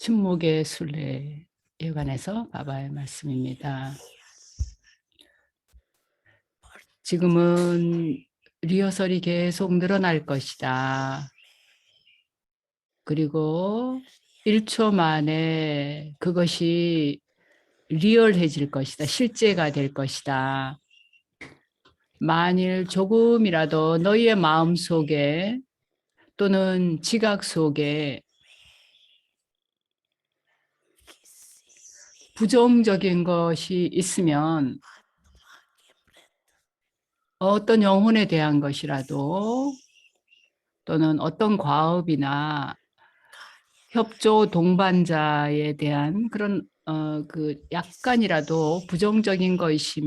침묵의 순례에 관해서 바바의 말씀입니다. 지금은 리허설이 계속 늘어날 것이다. 그리고 1초 만에 그것이 리얼해질 것이다. 실제가 될 것이다. 만일 조금이라도 너희의 마음 속에 또는 지각 속에 부정적인 것이 있으면 어떤 영혼에 대한 것이라도 또는 어떤 과업이나 협조 동반자에 대한 그런 그 약간이라도 부정적인 것이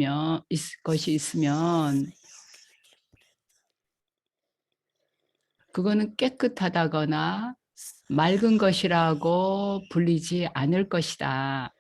있으면 그거는 깨끗하다거나 맑은 것이라고 불리지 않을 것이다.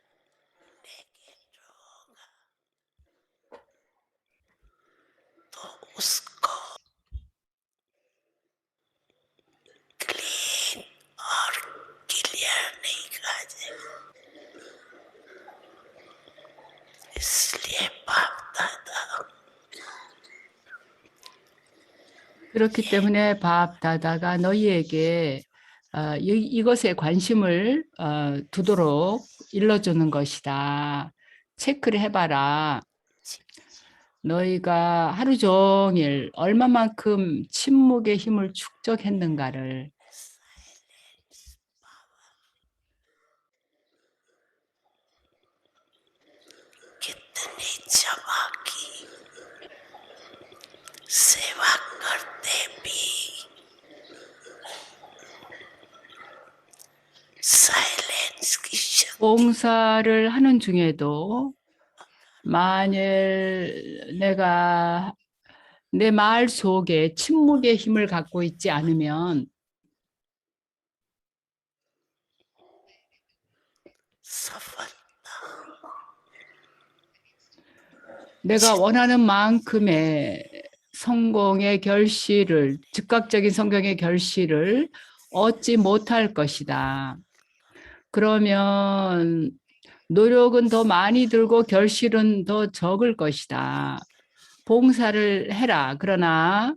그렇기 때문에 바압다다가 너희에게 이것에 관심을 두도록 일러주는 것이다. 체크를 해봐라. 너희가 하루 종일 얼마만큼 침묵의 힘을 축적했는가를. 봉사를 하는 중에도 만일 내가 내 말 속에 침묵의 힘을 갖고 있지 않으면 내가 원하는 만큼의 성공의 결실을, 즉각적인 성공의 결실을 얻지 못할 것이다. 그러면 노력은 더 많이 들고 결실은 더 적을 것이다. 봉사를 해라. 그러나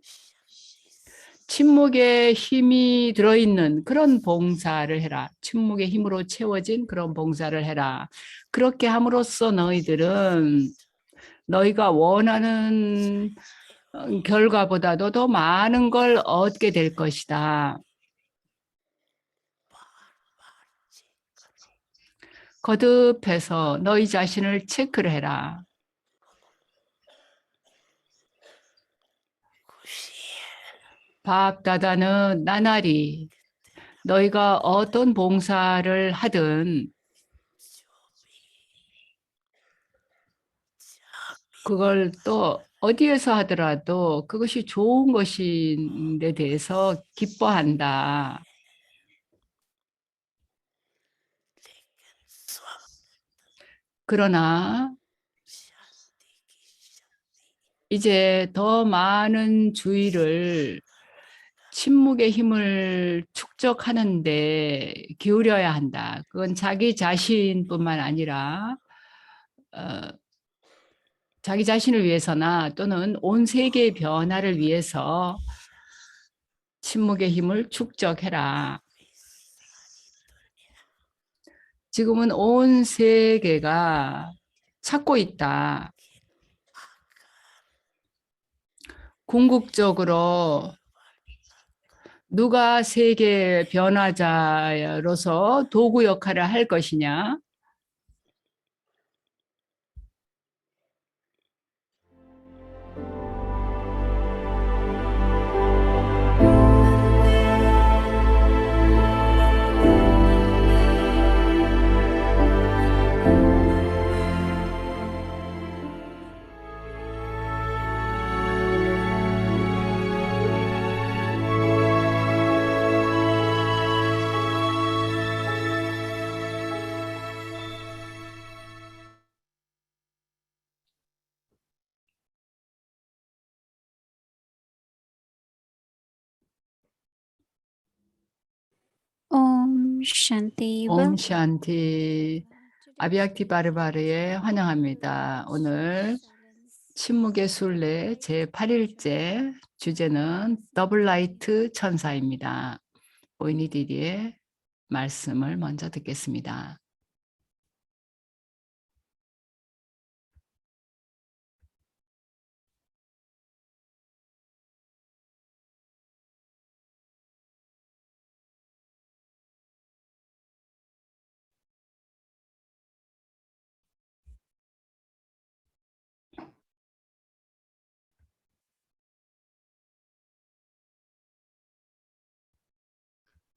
침묵의 힘이 들어있는 그런 봉사를 해라. 침묵의 힘으로 채워진 그런 봉사를 해라. 그렇게 함으로써 너희들은 너희가 원하는 결과보다도 더 많은 걸 얻게 될 것이다. 거듭해서 너희 자신을 체크를 해라. 바압다다는 나날이 너희가 어떤 봉사를 하든 그걸 또 어디에서 하더라도 그것이 좋은 것인데 대해서 기뻐한다. 그러나 이제 더 많은 주의를 침묵의 힘을 축적하는 데 기울여야 한다. 그건 자기 자신뿐만 아니라 자기 자신을 위해서나 또는 온 세계의 변화를 위해서 침묵의 힘을 축적해라. 지금은 온 세계가 찾고 있다. 궁극적으로 누가 세계 변화자로서 도구 역할을 할 것이냐? Shanti. 옴 샨티. 아비약티 바르바르에 환영합니다. 오늘 침묵의 순례 제8일째 주제는 더블라이트 천사입니다. 오이니디디의 말씀을 먼저 듣겠습니다.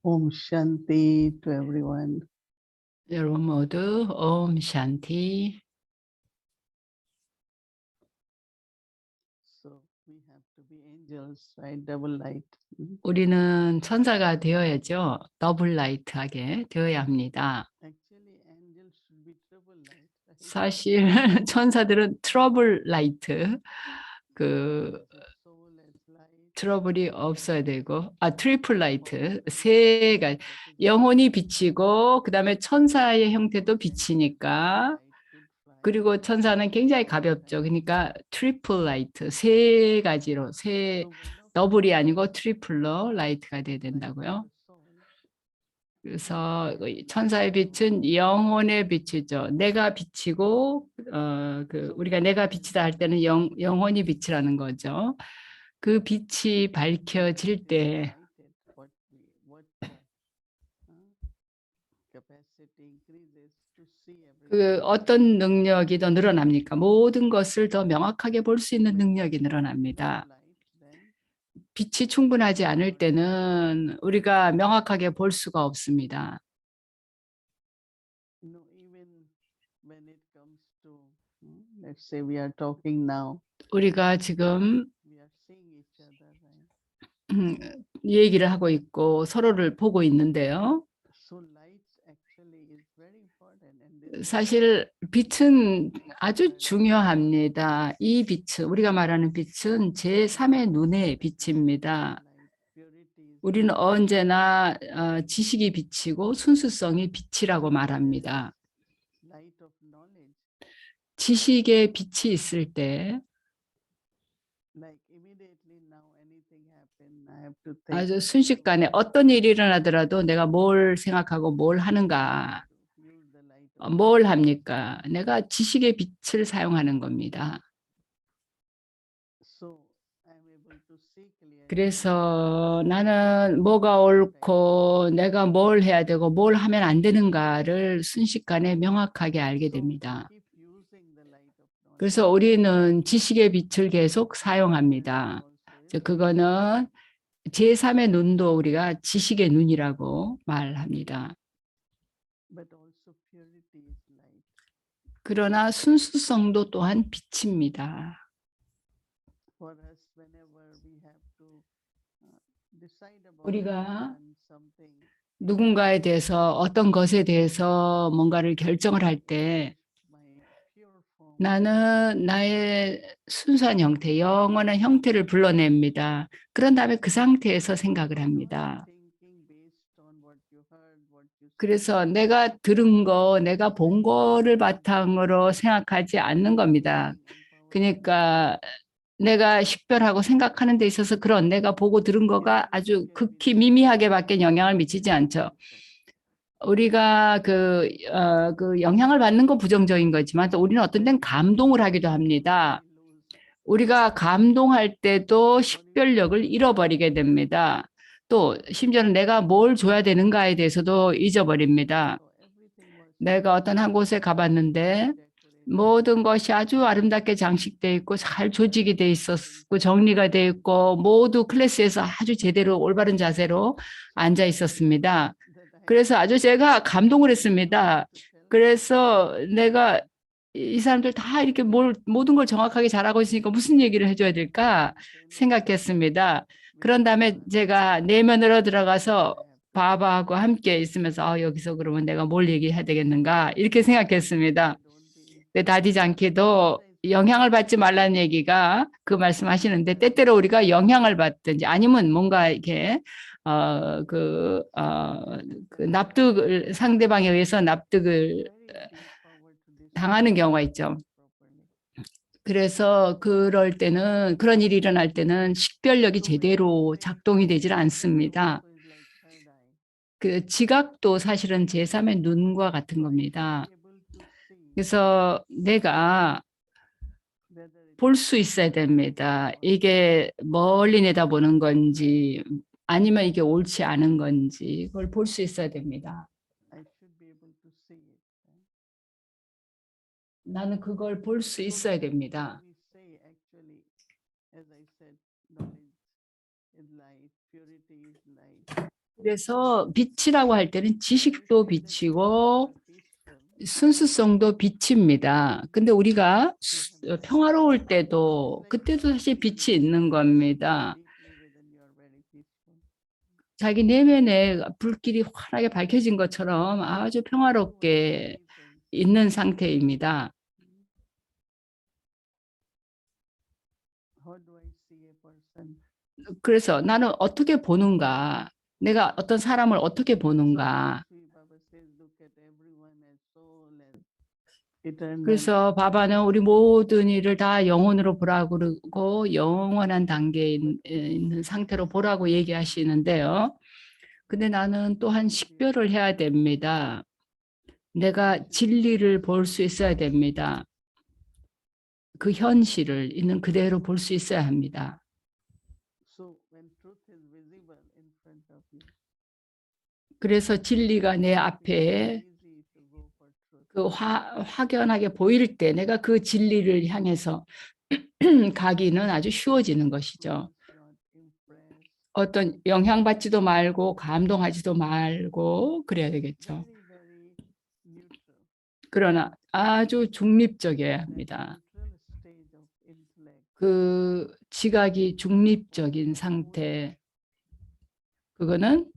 Om Shanti to everyone. 여러분 모두 옴 샨티. So we have to be angels, right? Double light. 우리는 천사가 되어야죠. 더블라이트하게 되어야 합니다. Actually, angels should be triple light. Right? 사실 천사들은 트러블 라이트, 그 The soul as light. 트러블이 없어야 되고, 트리플 라이트, 세 가지. 영혼이 비치고, 그 다음에 천사의 형태도 비치니까, 그리고 천사는 굉장히 가볍죠. 그러니까 트리플 라이트, 세 가지로, 더블이 아니고 트리플로 라이트가 돼야 된다고요. 그래서 천사의 빛은 영혼의 빛이죠. 내가 빛이고, 우리가 내가 빛이다 할 때는 영혼이 빛이라는 거죠. 그 빛이 밝혀질 때 그 어떤 능력이 더 늘어납니까? 모든 것을 더 명확하게 볼 수 있는 능력이 늘어납니다. 빛이 충분하지 않을 때는 우리가 명확하게 볼 수가 없습니다. Let's say we are talking now. 우리가 지금 We are seeing each other, right? 얘기를 하고 있고 서로를 보고 있는데요. So light actually is very important. And this 사실 빛은 아주 중요합니다. 이 빛은, 우리가 말하는 빛은 제3의 눈의 빛입니다. light, purity is 우리는 언제나 지식이 빛이고 순수성이 빛이라고 말합니다. light of knowledge. 지식의 빛이 있을 때 Like immediately now anything happen, I have to think. 아주 순식간에 어떤 일이 일어나더라도 내가 뭘 생각하고 뭘 하는가, Use the light of 뭘 합니까? 내가 지식의 빛을 사용하는 겁니다. So I'm able to see clearly. 그래서 나는 뭐가 옳고 내가 뭘 해야 되고 뭘 하면 안 되는가를 순식간에 명확하게 알게 됩니다. Keep using the light of knowledge. 그래서 우리는 지식의 빛을 계속 사용합니다. 그거는 제3의 눈도 우리가 지식의 눈이라고 말합니다. But also purity is light. 그러나 순수성도 또한 빛입니다. For us, whenever we have to decide about 우리가 something, 누군가에 대해서 어떤 것에 대해서 뭔가를 결정을 할 때 my pure form, 나는 나의 순수한 형태, 영원한 형태를 불러냅니다. 그런 다음에 그 상태에서 생각을 합니다. thinking based on what you heard, what you said, 그래서 내가 들은 거, 내가 본 거를 바탕으로 생각하지 않는 겁니다. 그러니까 내가 식별하고 생각하는 데 있어서 그런 내가 보고 들은 거가 아주 극히 미미하게밖에 영향을 미치지 않죠. 우리가 그 영향을 받는 건 부정적인 거지만 또 우리는 어떤 때는 감동을 하기도 합니다. 우리가 감동할 때도 식별력을 잃어버리게 됩니다. 또 심지어는 내가 뭘 줘야 되는가에 대해서도 잊어버립니다. 내가 어떤 한 곳에 가봤는데 모든 것이 아주 아름답게 장식되어 있고 잘 조직이 되어 있었고 정리가 되어 있고 모두 클래스에서 아주 제대로 올바른 자세로 앉아 있었습니다. 그래서 아주 제가 감동을 했습니다. 그래서 내가 이 사람들 다 이렇게 모든 걸 정확하게 잘하고 있으니까 무슨 얘기를 해줘야 될까 생각했습니다. 그런 다음에 제가 내면으로 들어가서 바바하고 함께 있으면서 여기서 그러면 내가 뭘 얘기해야 되겠는가 이렇게 생각했습니다. 다디지 않게도 영향을 받지 말라는 얘기가 그 말씀하시는데 때때로 우리가 영향을 받든지 아니면 뭔가 이렇게 그 납득을 상대방에 의해서 납득을 당하는 경우가 있죠. 그래서 그럴 때는 그런 일이 일어날 때는 식별력이 제대로 작동이 되질 않습니다. 그 지각도 사실은 제3의 눈과 같은 겁니다. 그래서 내가 볼 수 있어야 됩니다. 이게 멀리 내다보는 건지 아니면 이게 옳지 않은 건지 그걸 볼 수 있어야 됩니다. 나는 그걸 볼 수 있어야 됩니다. 그래서 빛이라고 할 때는 지식도 빛이고 순수성도 빛입니다. 근데 우리가 평화로울 때도 그때도 사실 빛이 있는 겁니다. 자기 내면에 불길이 환하게 밝혀진 것처럼 아주 평화롭게 있는 상태입니다. 그래서 나는 어떻게 보는가? 내가 어떤 사람을 어떻게 보는가? 그래서 바바는 우리 모든 일을 다 영혼으로 보라고 그러고 영원한 단계에 있는 상태로 보라고 얘기하시는데요. 근데 나는 또한 식별을 해야 됩니다. 내가 진리를 볼 수 있어야 됩니다. 그 현실을 있는 그대로 볼 수 있어야 합니다. 그래서 진리가 내 앞에 그 확연하게 보일 때 내가 그 진리를 향해서 가기는 아주 쉬워지는 것이죠. 어떤 영향받지도 말고 감동하지도 말고 그래야 되겠죠. 그러나 아주 중립적이어야 합니다. 그 지각이 중립적인 상태, 그거는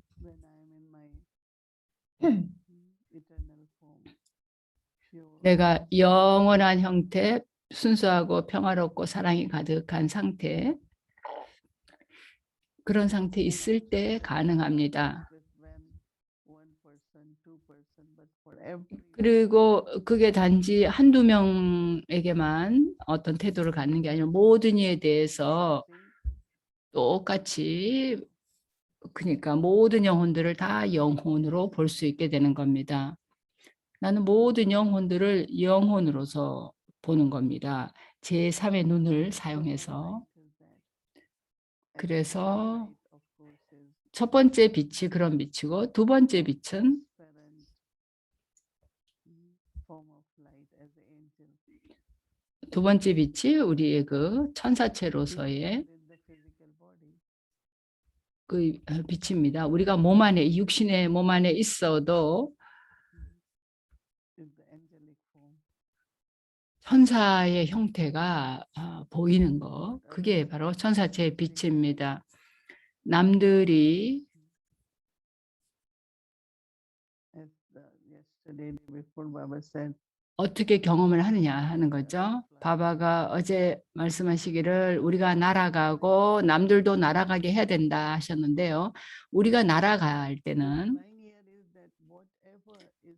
내가 영원한 형태, 순수하고 평화롭고 사랑이 가득한 상태, 그런 상태에 있을 때 가능합니다. 그리고 그게 단지 한두 명에게만 어떤 태도를 갖는 게 아니라 모든 이에 대해서 똑같이 그러니까 모든 영혼들을 다 영혼으로 볼 수 있게 되는 겁니다. 나는 모든 영혼들을 영혼으로서 보는 겁니다. 제3의 눈을 사용해서. 그래서 첫 번째 빛이 그런 빛이고 두 번째 빛은 두 번째 빛이 우리의 그 천사체로서의 그 빛입니다. 우리가 몸 안에 육신의 몸 안에 있어도 천사의 형태가 보이는 거, 그게 바로 천사체의 빛입니다. 남들이 어떻게 경험을 하느냐 하는 거죠. 바바가 어제 말씀하시기를 우리가 날아가고 남들도 날아가게 해야 된다 하셨는데요. 우리가 날아갈 때는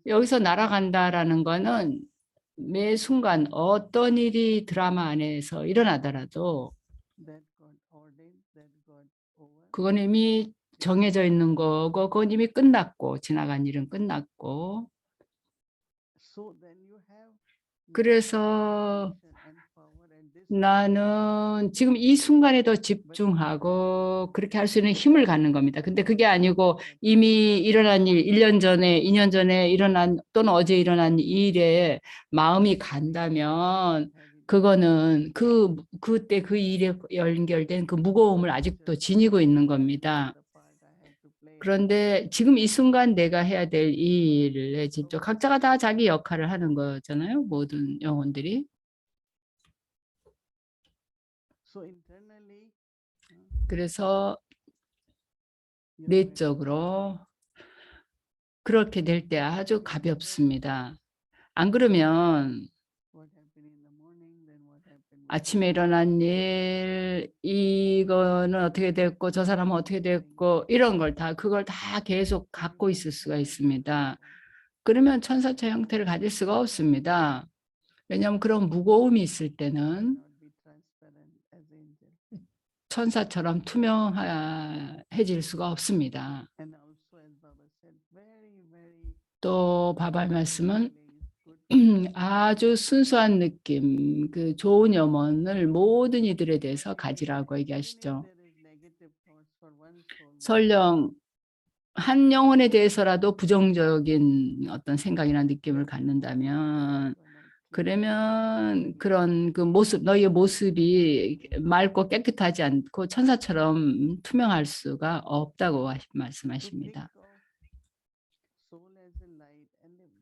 여기서 날아간다라는 거는 매 순간 어떤 일이 드라마 안에서 일어나더라도 그건 이미 정해져 있는 거고 그건 이미 끝났고 지나간 일은 끝났고 그래서 나는 지금 이 순간에 더 집중하고 그렇게 할 수 있는 힘을 갖는 겁니다. 근데 그게 아니고 이미 일어난 일, 1년 전에, 2년 전에 일어난 또는 어제 일어난 일에 마음이 간다면 그거는 그때 그 일에 연결된 그 무거움을 아직도 지니고 있는 겁니다. 그런데 지금 이 순간 내가 해야 될 이 일에 집중. 각자가 다 자기 역할을 하는 거잖아요. 모든 영혼들이. 그래서 내적으로 그렇게 될 때 아주 가볍습니다. 안 그러면 아침에 일어난 일, 이거는 어떻게 됐고, 저 사람은 어떻게 됐고, 이런 걸 다, 그걸 다 계속 갖고 있을 수가 있습니다. 그러면 천사처 형태를 가질 수가 없습니다. 왜냐하면 그런 무거움이 있을 때는 천사처럼 투명해질 수가 없습니다. 또 바바의 말씀은 아주 순수한 느낌, 그 좋은 염원을 모든 이들에 대해서 가지라고 얘기하시죠. 설령 한 영혼에 대해서라도 부정적인 어떤 생각이나 느낌을 갖는다면 그러면 그런 그 모습, 너희의 모습이 맑고 깨끗하지 않고 천사처럼 투명할 수가 없다고 말씀하십니다.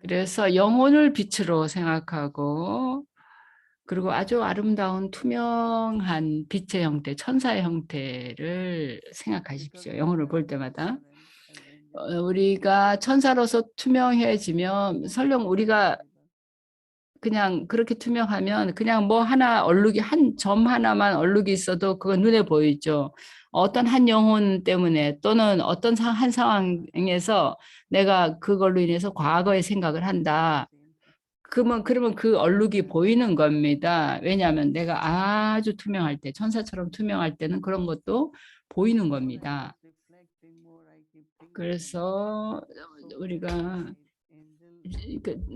그래서 영혼을 빛으로 생각하고 그리고 아주 아름다운 투명한 빛의 형태, 천사의 형태를 생각하십시오. 영혼을 볼 때마다. 우리가 천사로서 투명해지면 설령 우리가 그냥 그렇게 투명하면 그냥 뭐 하나 얼룩이 한 점 하나만 얼룩이 있어도 그건 눈에 보이죠. 어떤 한 영혼 때문에 또는 어떤 한 상황에서 내가 그걸로 인해서 과거의 생각을 한다. 그러면 그 얼룩이 보이는 겁니다. 왜냐하면 내가 아주 투명할 때, 천사처럼 투명할 때는 그런 것도 보이는 겁니다. 그래서 우리가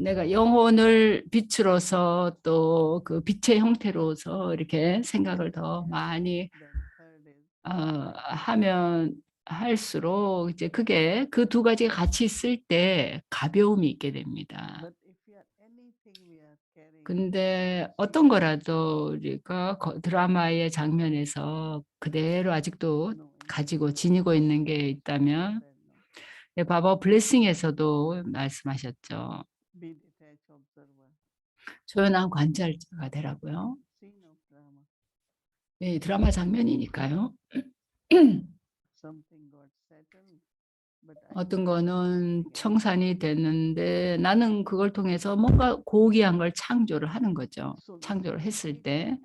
내가 영혼을 빛으로서 또 그 빛의 형태로서 이렇게 생각을 더 많이 하면 할수록 이제 그게 그 두 가지가 같이 있을 때 가벼움이 있게 됩니다. 근데 어떤 거라도 우리가 드라마의 장면에서 그대로 아직도 가지고 지니고 있는 게 있다면 바바 블레싱에서도 말씀하셨죠. 조연한 관찰자가 되라고요. 네, 드라마 장면이니까요. 어떤 거는 청산이 됐는데 나는 그걸 통해서 뭔가 고귀한 걸 창조를 하는 거죠. 창조를 했을 때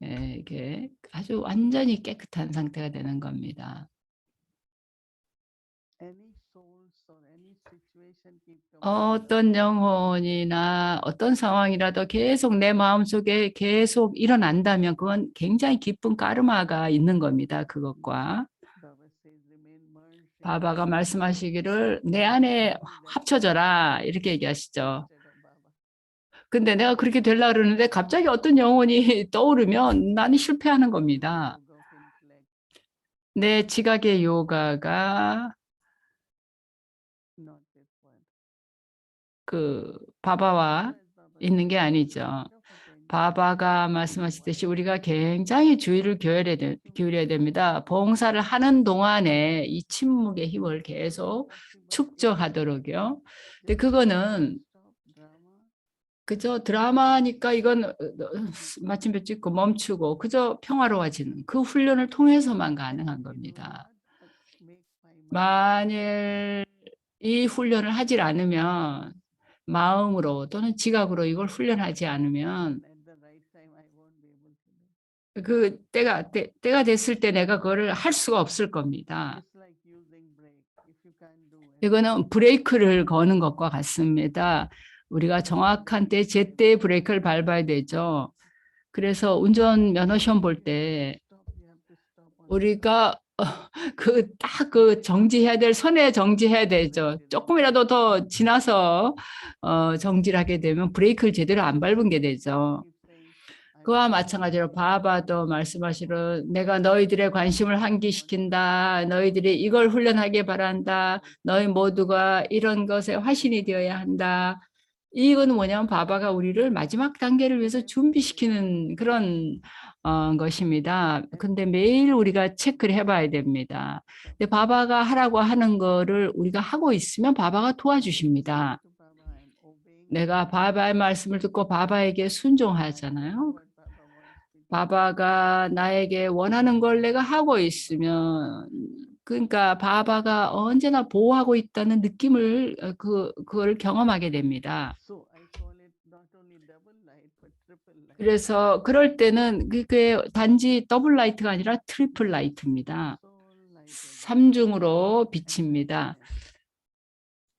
이게 아주 완전히 깨끗한 상태가 되는 겁니다. 어떤 영혼이나 어떤 상황이라도 계속 내 마음속에 계속 일어난다면 그건 굉장히 기쁜 까르마가 있는 겁니다. 그것과 바바가 말씀하시기를 내 안에 합쳐져라 이렇게 얘기하시죠. 근데 내가 그렇게 되려고 그러는데 갑자기 어떤 영혼이 떠오르면 나는 실패하는 겁니다. 내 지각의 요가가 그 바바와 있는 게 아니죠. 바바가 말씀하시듯이 우리가 굉장히 주의를 기울여야 됩니다. 봉사를 하는 동안에 이 침묵의 힘을 계속 축적하도록요. 근데 그거는 그저 드라마니까 이건 마침표 찍고 멈추고 그저 평화로워지는 그 훈련을 통해서만 가능한 겁니다. 만일 이 훈련을 하질 않으면 마음으로 또는 지각으로 이걸 훈련하지 않으면 그 때가 됐을 때 내가 그거를 할 수가 없을 겁니다. 이거는 브레이크를 거는 것과 같습니다. 우리가 정확한 때, 제때 브레이크를 밟아야 되죠. 그래서 운전 면허 시험 볼 때 우리가 딱 정지해야 될 선에 정지해야 되죠. 조금이라도 더 지나서 정지를 하게 되면 브레이크를 제대로 안 밟은 게 되죠. 그와 마찬가지로 바바도 말씀하시로 내가 너희들의 관심을 환기시킨다. 너희들이 이걸 훈련하게 바란다. 너희 모두가 이런 것에 화신이 되어야 한다. 이건 뭐냐면 바바가 우리를 마지막 단계를 위해서 준비시키는 그런 것입니다. 근데 매일 우리가 체크를 해봐야 됩니다. 근데 바바가 하라고 하는 거를 우리가 하고 있으면 바바가 도와주십니다. 내가 바바의 말씀을 듣고 바바에게 순종하잖아요. 바바가 나에게 원하는 걸 내가 하고 있으면 그러니까 바바가 언제나 보호하고 있다는 느낌을 그걸 경험하게 됩니다. light. 그래서 그럴 때는 그게 단지 더블 라이트가 아니라 트리플 라이트입니다. Soul light again. 삼중으로 And 비칩니다. happiness.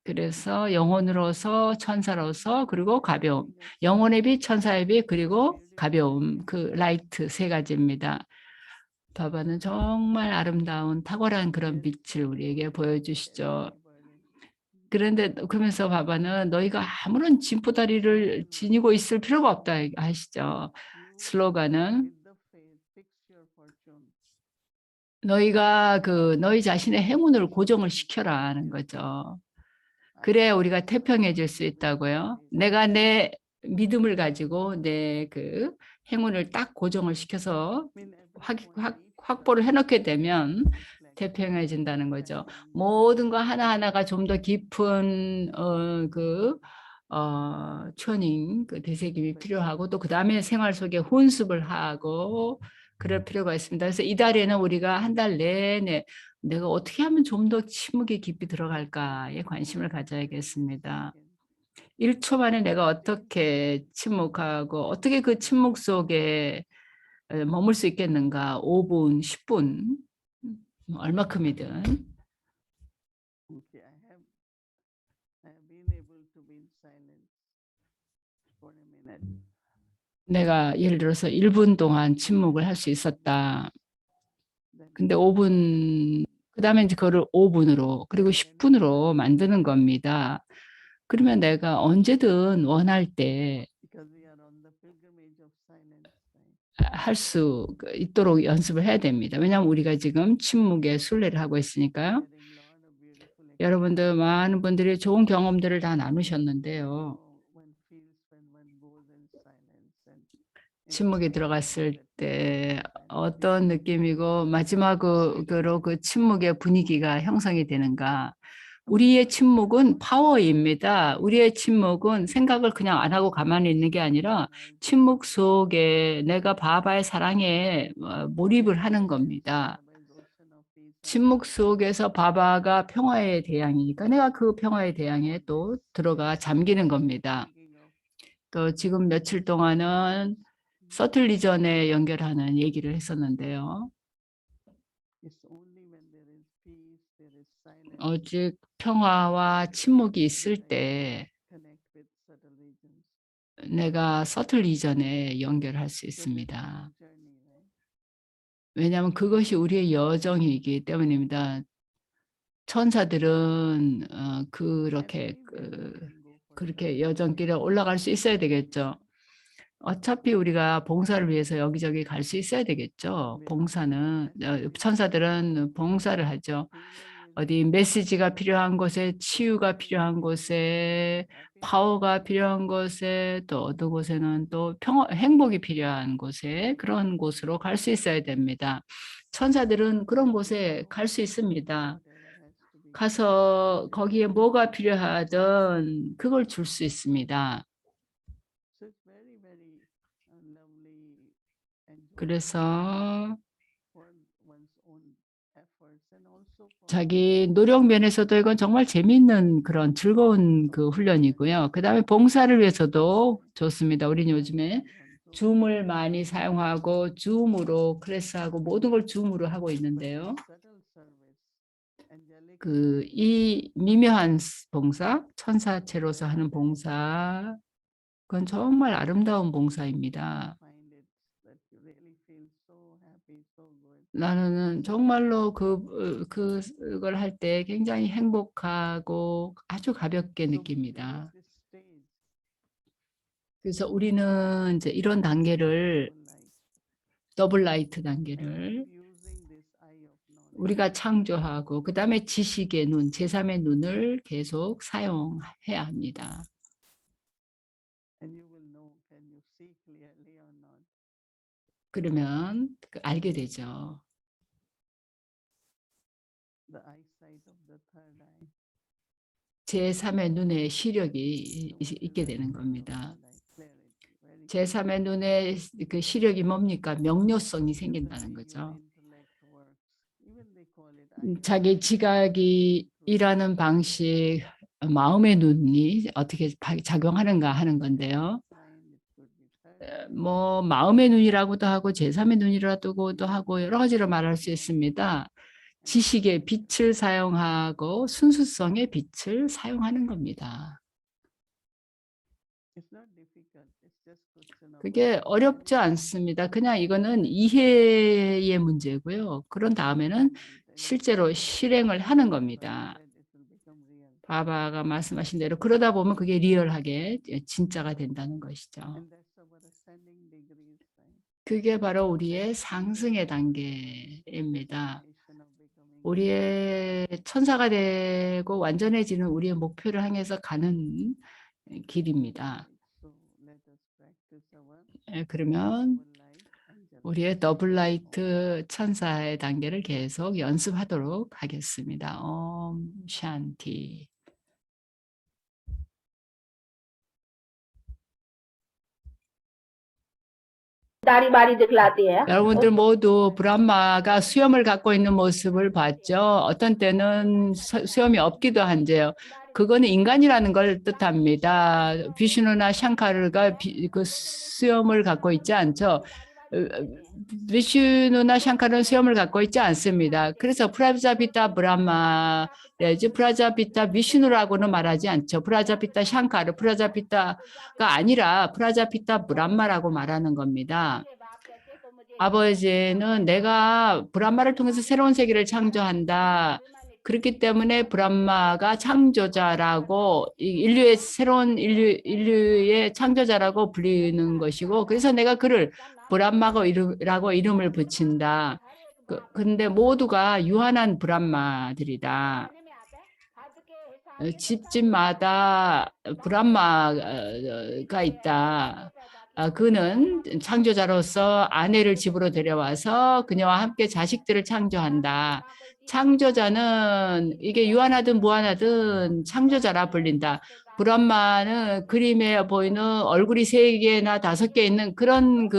그래서 영혼으로서 천사로서 그리고 가벼움. Giving us 영혼의 빛, 천사의 빛, 그리고 beautiful 가벼움. 그 light. 라이트 세 가지입니다. 바바는 정말 아름다운 탁월한 그런 빛을 우리에게 보여주시죠. 그런데 그러면서 바바는 너희가 아무런 진보다리를 지니고 있을 필요가 없다 하시죠. 슬로건은 With the faith, fix your fortune. 너희가 너희 자신의 행운을 고정을 시켜라 하는 거죠. 그래 우리가 태평해질 수 있다고요. 내가 내 믿음을 가지고 내 그 행운을 딱 고정을 시켜서 확보를 해놓게 되면 태평해진다는 거죠. 모든 거 하나하나가 좀 더 깊은 튜닝, 그 되새김이 필요하고 또 그 다음에 생활 속에 혼습을 하고 그럴 필요가 있습니다. 그래서 이달에는 우리가 한 달 내내 내가 어떻게 하면 좀 더 침묵에 깊이 들어갈까에 관심을 가져야겠습니다. 1초 만에 내가 어떻게 침묵하고 어떻게 그 침묵 속에 머물 수 있겠는가? 5분, 10분, 얼마큼이든. Okay, I have been able to be in silence for a minute. 내가 예를 들어서 1분 동안 침묵을 할 수 있었다. 근데 5분, 그 다음에 이제 그거를 5분으로, 그리고 10분으로 만드는 겁니다. 그러면 내가 언제든 원할 때 Because we are on the pilgrimage of silence, right? 할 수 있도록 연습을 해야 됩니다. 왜냐하면 우리가 지금 침묵의 순례를 하고 있으니까요. Sharing lot of beautiful 여러분들 많은 분들이 좋은 경험들을 다 나누셨는데요. one feels when one goes in silence and 침묵에 들어갔을 때 어떤 느낌이고 마지막으로 그 침묵의 분위기가 형성이 되는가. 우리의 침묵은 파워입니다. 우리의 침묵은 생각을 그냥 안 하고 가만히 있는 게 아니라 침묵 속에 내가 바바의 사랑에 몰입을 하는 겁니다. 침묵 속에서 바바가 평화의 대양이니까 내가 그 평화의 대양에 또 들어가 잠기는 겁니다. 또 지금 며칠 동안은 서틀 리전에 연결하는 얘기를 했었는데요. 오직 평화와 침묵이 있을 때 내가 서틀 리전에 연결할 수 있습니다. 왜냐하면 그것이 우리의 여정이기 때문입니다. 천사들은 그렇게 여정길에 올라갈 수 있어야 되겠죠. 어차피 우리가 봉사를 위해서 여기저기 갈 수 있어야 되겠죠. 천사들은 봉사를 하죠. 어디 메시지가 필요한 곳에, 치유가 필요한 곳에, 파워가 필요한 곳에, 또 어떤 곳에는 또 행복이 필요한 곳에, 그런 곳으로 갈 수 있어야 됩니다. 천사들은 그런 곳에 갈 수 있습니다. 가서 거기에 뭐가 필요하든 그걸 줄 수 있습니다. 그래서 자기 노력 면에서도 이건 정말 재미있는 그런 즐거운 그 훈련이고요. 그 다음에 봉사를 위해서도 좋습니다. 우리는 요즘에 줌을 많이 사용하고 줌으로 클래스하고 모든 걸 줌으로 하고 있는데요. 이 미묘한 봉사, 천사체로서 하는 봉사, 그건 정말 아름다운 봉사입니다. 나는 정말로 그걸 할 때 굉장히 행복하고 아주 가볍게 느낍니다. 그래서 우리는 이제 이런 단계를 더블 라이트 단계를 우리가 창조하고 그 다음에 지식의 눈, 제3의 눈을 계속 사용해야 합니다. 그러면 알게 되죠. 제3의 눈에 시력이 있게 되는 겁니다. 제3의 눈에 그 시력이 뭡니까? 명료성이 생긴다는 거죠. 자기 지각이 일하는 방식, 마음의 눈이 어떻게 작용하는가 하는 건데요. 뭐 마음의 눈이라고도 하고 제3의 눈이라고도 하고 여러 가지로 말할 수 있습니다. 지식의 빛을 사용하고 순수성의 빛을 사용하는 겁니다. It's not difficult. It's just question of 그게 어렵지 않습니다. 그냥 이거는 이해의 문제고요. 그런 다음에는 실제로 실행을 하는 겁니다. 바바가 말씀하신 대로 그러다 보면 그게 리얼하게 진짜가 된다는 것이죠. 그게 바로 우리의 상승의 단계입니다. 우리의 천사가 되고 완전해지는 우리의 목표를 향해서 가는 길입니다. 그러면 우리의 더블라이트 천사의 단계를 계속 연습하도록 하겠습니다. 샨티. बारी दिखलाती है 여러분들 모두 브람마가 수염을 갖고 있는 모습을 봤죠. 어떤 때는 수염이 없기도 한데요. 그거는 인간이라는 걸 뜻합니다. 비슈누나 샹카르가 그 수염을 갖고 있지 않죠. 비슈누나 샹카르는 수염을 갖고 있지 않습니다. 그래서 프라자비타 브람마 내지 프라자비타 비슈누라고는 말하지 않죠. 프라자비타 샹카르, 프라자비타가 아니라 프라자비타 브람마라고 말하는 겁니다. 아버지는 내가 브람마를 통해서 새로운 세계를 창조한다. 그렇기 때문에 브람마가 창조자라고 인류의 새로운 인류의 창조자라고 불리는 것이고 그래서 내가 그를 브람마라고 이름을 붙인다. 근데 모두가 유한한 브람마들이다. 집집마다 브람마가 있다. 그는 창조자로서 아내를 집으로 데려와서 그녀와 함께 자식들을 창조한다. 창조자는 이게 유한하든 무한하든 창조자라 불린다. 브람마는 그림에 보이는 얼굴이 3개나 5개 있는 그런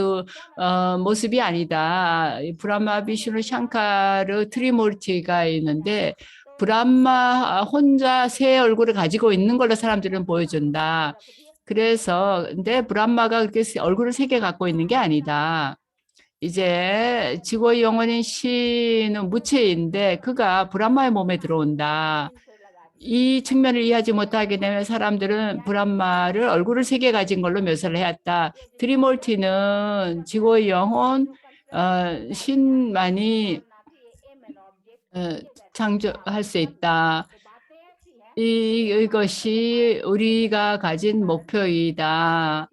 모습이 아니다. 브람마, 비슈누, 샹카르, 트리몰티가 있는데 브람마 혼자 새 얼굴을 가지고 있는 걸로 사람들은 보여준다. 그래서 근데 브람마가 그렇게 얼굴을 3개 갖고 있는 게 아니다. 이제 지고의 영혼인 신은 무체인데 그가 브람마의 몸에 들어온다. 이 측면을 이해하지 못하게 되면 사람들은 브람마를 얼굴을 3개 가진 걸로 묘사를 해왔다. 드리몰티는 지고의 영혼 신만이 창조할 수 있다. 이것이 우리가 가진 목표이다.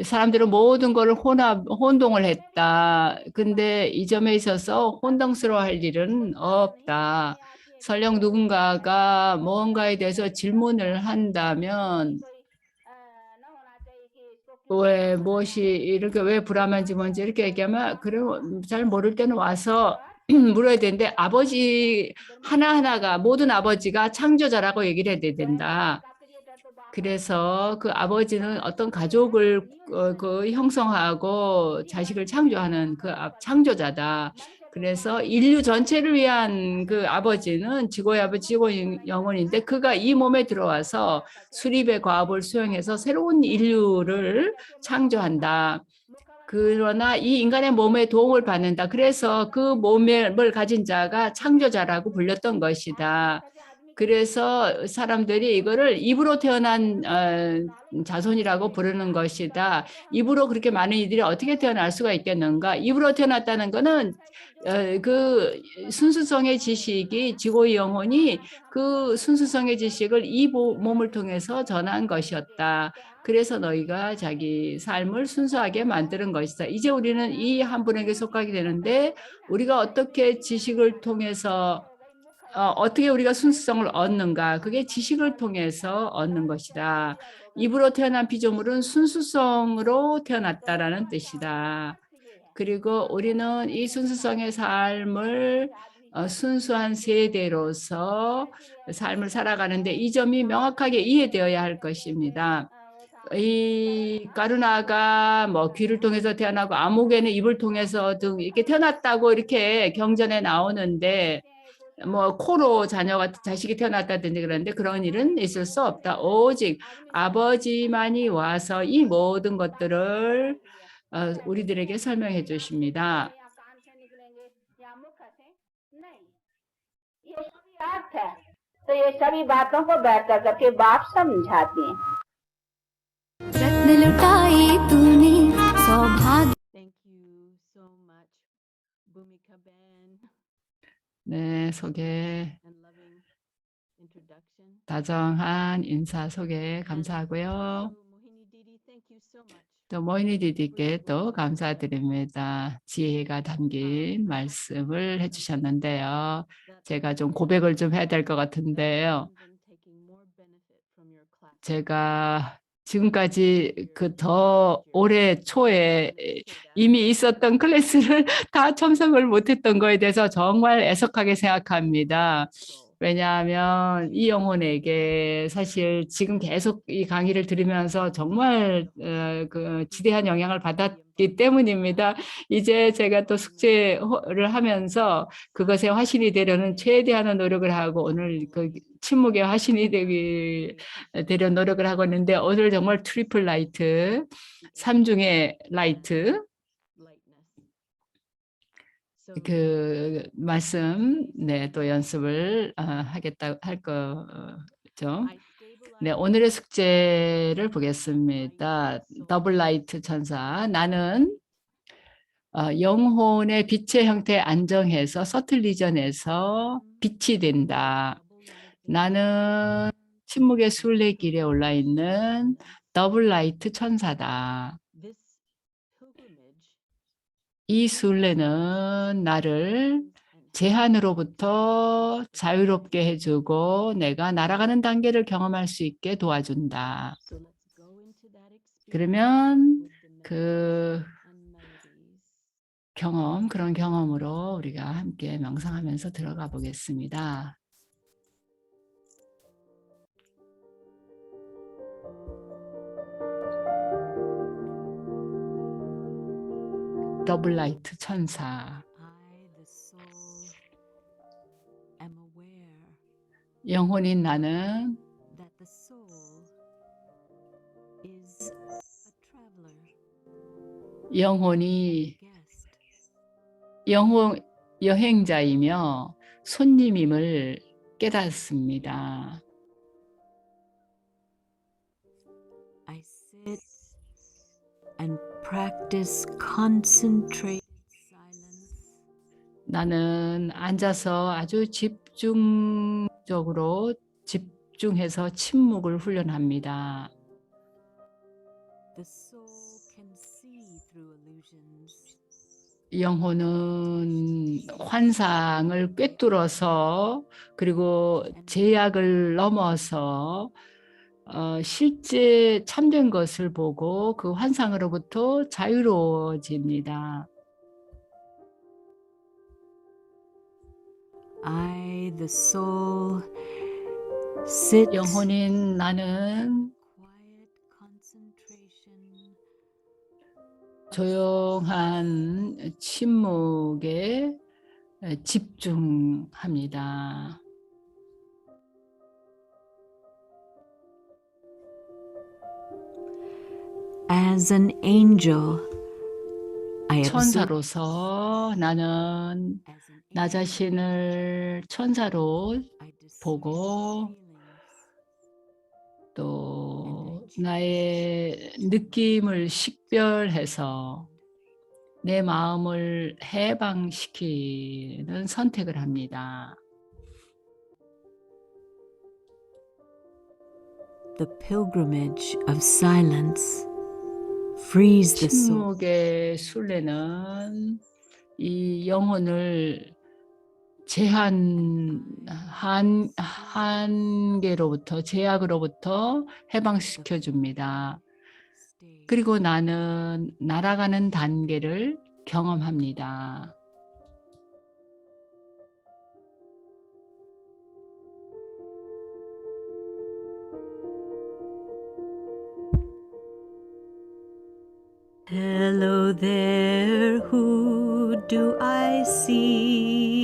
사람들은 모든 것을 혼동을 했다. 근데 이 점에 있어서 혼동스러워할 일은 없다. 설령 누군가가 무언가에 대해서 질문을 한다면 무엇이 이렇게 왜 불안한지 뭔지 이렇게 얘기하면 그래 잘 모를 때는 와서 물어야 되는데 아버지 하나하나가 모든 아버지가 창조자라고 얘기를 해야 된다. 그래서 그 아버지는 어떤 가족을 형성하고 자식을 창조하는 그 창조자다. 그래서 인류 전체를 위한 그 아버지는 지고의 아버지, 지고의 영혼인데 그가 이 몸에 들어와서 수립의 과업을 수행해서 새로운 인류를 창조한다. 그러나 이 인간의 몸에 도움을 받는다. 그래서 그 몸을 가진 자가 창조자라고 불렸던 것이다. 그래서 사람들이 이거를 입으로 태어난 자손이라고 부르는 것이다. 입으로 그렇게 많은 이들이 어떻게 태어날 수가 있겠는가? 입으로 태어났다는 것은 그 순수성의 지식이 지고의 영혼이 그 순수성의 지식을 이 몸을 통해서 전한 것이었다. 그래서 너희가 자기 삶을 순수하게 만드는 것이다. 이제 우리는 이 한 분에게 속하게 되는데 우리가 어떻게 지식을 통해서 어떻게 우리가 순수성을 얻는가? 그게 지식을 통해서 얻는 것이다. 입으로 태어난 피조물은 순수성으로 태어났다라는 뜻이다. 그리고 우리는 이 순수성의 삶을 순수한 세대로서 삶을 살아가는데 이 점이 명확하게 이해되어야 할 것입니다. 이 까르나가 뭐 귀를 통해서 태어나고 아무개는 입을 통해서 등 이렇게 태어났다고 이렇게 경전에 나오는데 뭐 코로 자식이 태어났다든지 그러는데 그런 일은 있을 수 없다. 오직 아버지만이 와서 이 모든 것들을 우리들에게 설명해 주십니다. ये सभी अर्थ है तो ये सभी बातों को बैठ कर करके बाप समझाते हैं रत्न लुटाए तूने सौभाग्य Thank you so much, Bhumika Ben, 네, 소개, and loving introduction. 다정한 인사 소개 And 감사하고요. to Mohini Didi, thank you so much. 또 모이니 디디께 또 감사드립니다. 지혜가 담긴 말씀을 해주셨는데요. 제가 좀 고백을 좀 해야 될 것 같은데요. 제가 지금까지 그 더 올해 초에 이미 있었던 클래스를 다 참석을 못했던 거에 대해서 정말 애석하게 생각합니다. 왜냐하면 이 영혼에게 사실 지금 계속 이 강의를 들으면서 정말 그 지대한 영향을 받았기 때문입니다. 이제 제가 또 숙제를 하면서 그것에 화신이 되려는 최대한의 노력을 하고 오늘 그 침묵의 화신이 되려 노력을 하고 있는데 오늘 정말 트리플 라이트, 삼중의 라이트 그 말씀 또 연습을 하겠다 할 거죠. 네, 오늘의 숙제를 보겠습니다. 더블 라이트 천사. 나는 영혼의 빛의 형태에 안정해서 서틀 리전에서 빛이 된다. 나는 침묵의 순례길에 올라 있는 더블 라이트 천사다. 이 순례는 나를 제한으로부터 자유롭게 해주고 내가 날아가는 단계를 경험할 수 있게 도와준다. 그러면 그 경험, 그런 경험으로 우리가 함께 명상하면서 들어가 보겠습니다. 더블 라이트 천사. 영혼인 나는 영혼이 여행자이며 손님임을 깨닫습니다. I sit and practice concentrated silence. 나는 앉아서 아주 집중적으로 집중해서 침묵을 훈련합니다. The soul can see through illusions. 영혼은 환상을 꿰뚫어서 그리고 제약을 넘어서 실제 참된 것을 보고 그 환상으로부터 자유로워집니다. I, the soul, sit 영혼인 나는 quiet concentration 조용한 침묵에 집중합니다. as an angel. I observe 천사로서 나는 as an 나 angel. 자신을 천사로 I dismiss 보고 feelings. 또 나의 느낌을 식별해서 내 마음을 해방시키는 선택을 합니다. The pilgrimage of silence frees the soul. 침묵의 순례는 이 영혼을 한계로부터 제약으로부터 해방시켜 줍니다. 그리고 나는 날아가는 단계를 경험합니다. Hello there, who do I see?